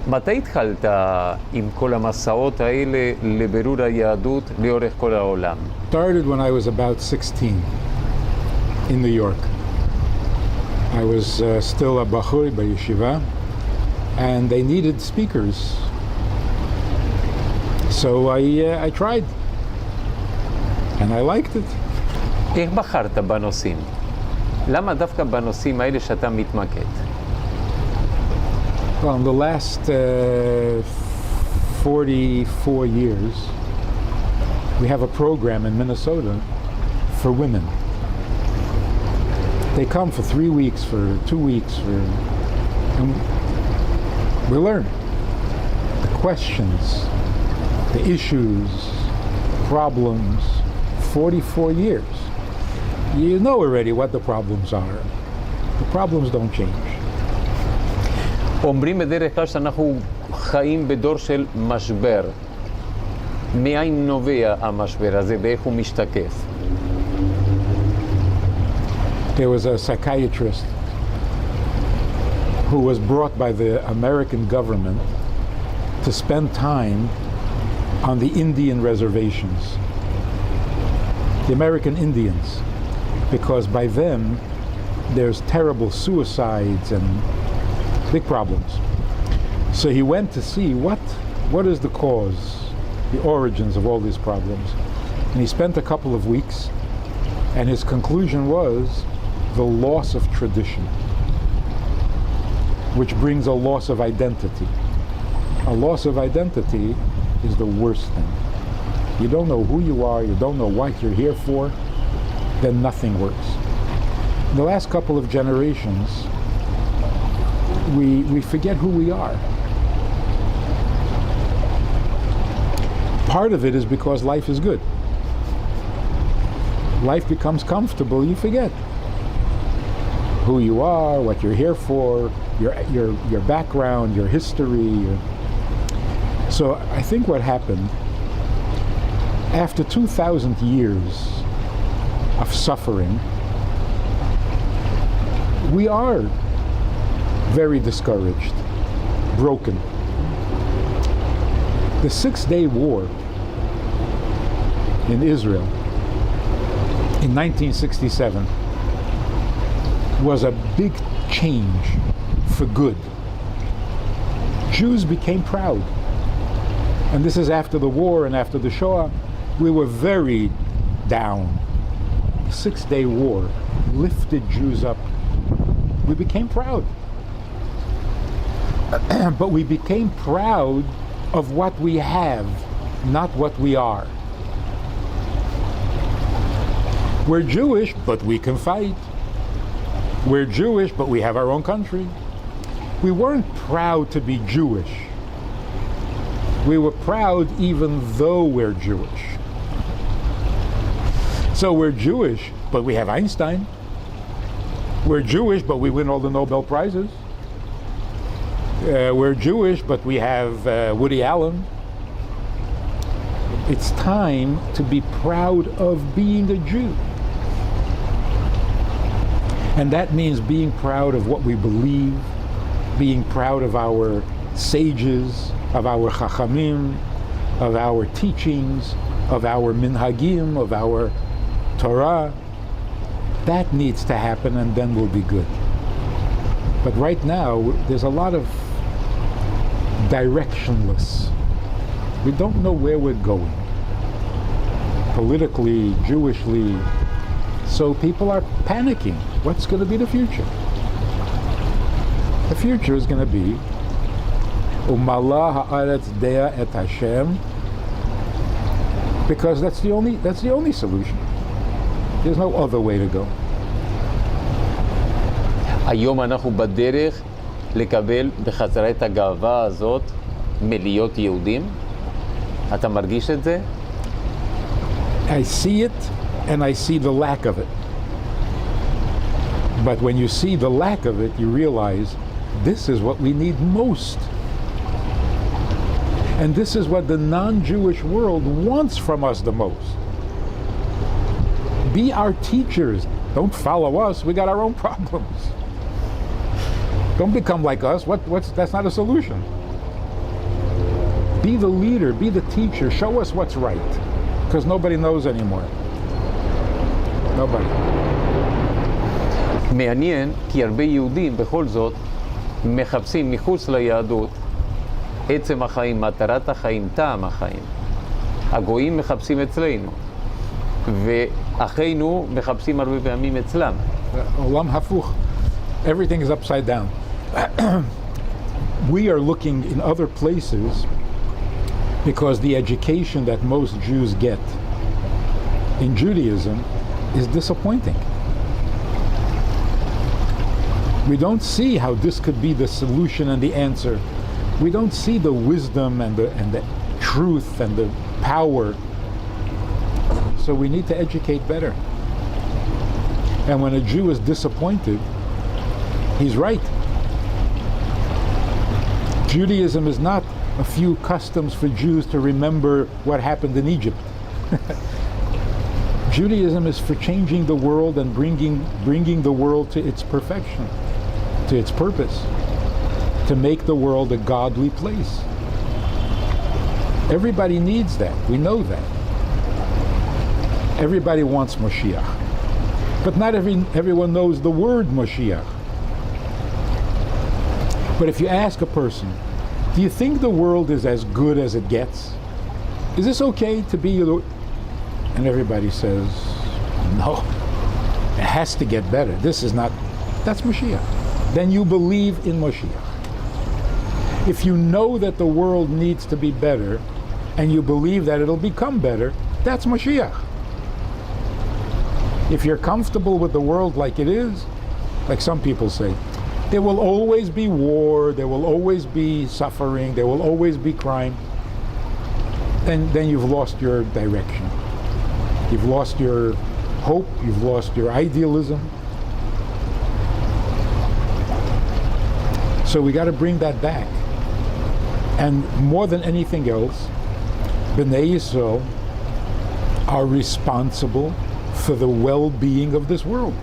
מתי התחלת עם כל המסעות האלה לבירור היהדות לאורך כל העולם? Started when I was about 16 in New York. I was still a bachur b'yeshiva, and they needed speakers. So I tried, and I liked it. איך בחרת בנושאים? למה דווקא בנושאים האלה שאתה מתמקד? Well, in the last 44 years, we have a program in Minnesota for women. They come for 3 weeks, for 2 weeks, and we learn the questions, the issues, problems. 44 years. You know already what the problems are. The problems don't change. אומרים בדרך כלל שאנחנו חיים בדור של משבר. מאין נובע המשבר הזה ואיך הוא משתקף? There was a psychiatrist who was brought by the American government to spend time on the Indian reservations. The American Indians, because by them there's terrible suicides and big problems. So he went to see what is the cause, the origins of all these problems. And he spent a couple of weeks, and his conclusion was the loss of tradition, which brings a loss of identity. A loss of identity is the worst thing. You don't know who you are, you don't know what you're here for, then nothing works. In the last couple of generations, we forget who we are. Part of it is because life is good. Life becomes comfortable, you forget who you are, what you're here for, your background, your history. So I think what happened, after 2,000 years of suffering, we are very discouraged, broken. The 6-Day War in Israel in 1967 was a big change for good. Jews became proud. And this is after the war and after the Shoah. We were very down. The 6-Day War lifted Jews up. We became proud. But we became proud of what we have, not what we are. We're Jewish, but we can fight. We're Jewish, but we have our own country. We weren't proud to be Jewish. We were proud even though we're Jewish. So we're Jewish, but we have Einstein. We're Jewish, but we win all the Nobel Prizes. We're Jewish, but we have Woody Allen. It's time to be proud of being a Jew. And that means being proud of what we believe, being proud of our sages, of our chachamim, of our teachings, of our minhagim, of our Torah. That needs to happen, and then we'll be good. But right now, there's a lot of directionless. We don't know where we're going. Politically, Jewishly. So people are panicking. What's going to be the future? The future is going to be Umala ha'aretz dea et Hashem, because that's the only solution. There's no other way to go. היום אנחנו בדרך לקבל בחזרה את הגאווה הזאת מלהיות יהודים? אתה מרגיש את זה? I see it and I see the lack of it. But when you see the lack of it, you realize this is what we need most. And this is what the non-Jewish world wants from us the most. Be our teachers. Don't follow us. We got our own problems. Don't become like us. That's not a solution. Be the leader, be the teacher, show us what's right. Because nobody knows anymore. Nobody. מעניין, כי הרבה יהודים בכל זאת מחפשים מחוץ ליהדות עצם החיים, מטרת החיים, טעם החיים. הגויים מחפשים אצלנו, ואחינו מחפשים הרבה פעמים אצלם. Olam hafuch. Everything is upside down. We are looking in other places because the education that most Jews get in Judaism is disappointing. We don't see how this could be the solution and the answer. We don't see the wisdom and the truth and the power. So we need to educate better. And when a Jew is disappointed, he's right. Judaism is not a few customs for Jews to remember what happened in Egypt. Judaism is for changing the world and bringing the world to its perfection, to its purpose, to make the world a godly place. Everybody needs that. We know that. Everybody wants Moshiach. But not everyone knows the word Moshiach. But if you ask a person, do you think the world is as good as it gets? Is this okay to be? And everybody says, no, it has to get better. This is not, that's Moshiach. Then you believe in Moshiach. If you know that the world needs to be better, and you believe that it'll become better, that's Moshiach. If you're comfortable with the world like it is, like some people say, there will always be war, there will always be suffering, there will always be crime, then you've lost your direction. You've lost your hope, you've lost your idealism. So we got to bring that back. And more than anything else, B'nai Yisrael are responsible for the well-being of this world.